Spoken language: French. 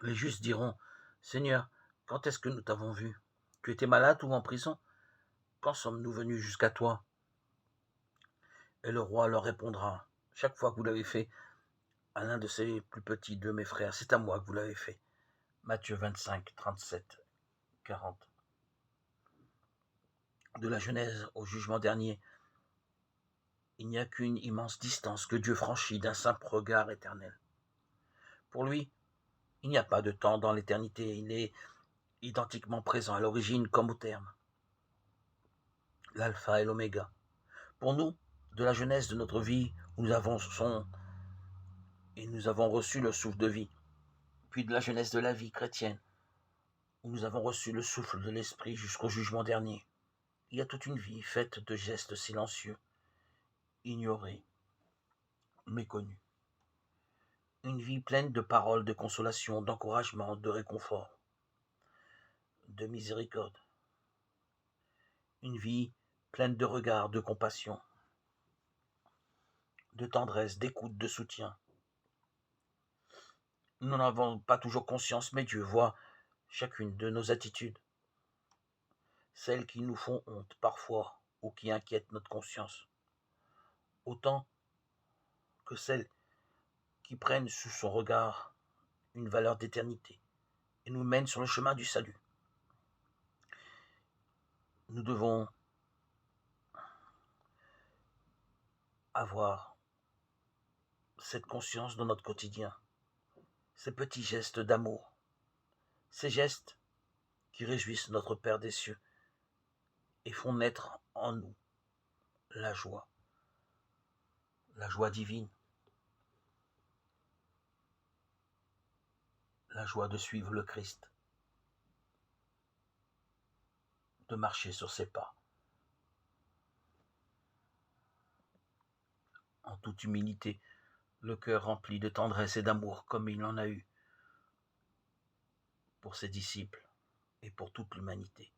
Les justes diront: Seigneur, quand est-ce que nous t'avons vu? Tu étais malade ou en prison? Quand sommes-nous venus jusqu'à toi? Et le roi leur répondra: Chaque fois que vous l'avez fait à l'un de ces plus petits de mes frères, c'est à moi que vous l'avez fait. Matthieu 25, 37, 40. De la Genèse au jugement dernier, il n'y a qu'une immense distance que Dieu franchit d'un simple regard éternel. Pour lui, il n'y a pas de temps dans l'éternité, il est identiquement présent à l'origine comme au terme, l'alpha et l'oméga. Pour nous, de la jeunesse de notre vie, où nous avons reçu le souffle de vie, puis de la jeunesse de la vie chrétienne, où nous avons reçu le souffle de l'esprit jusqu'au jugement dernier. Il y a toute une vie faite de gestes silencieux, ignorés, méconnus. Une vie pleine de paroles de consolation, d'encouragement, de réconfort, de miséricorde. Une vie pleine de regards, de compassion, de tendresse, d'écoute, de soutien. Nous n'en avons pas toujours conscience, mais Dieu voit chacune de nos attitudes, celles qui nous font honte parfois ou qui inquiètent notre conscience, autant que celles qui prennent sous son regard une valeur d'éternité et nous mènent sur le chemin du salut. Nous devons avoir cette conscience dans notre quotidien, ces petits gestes d'amour, ces gestes qui réjouissent notre Père des cieux et font naître en nous la joie divine, la joie de suivre le Christ, de marcher sur ses pas, en toute humilité, le cœur rempli de tendresse et d'amour comme il en a eu pour ses disciples et pour toute l'humanité.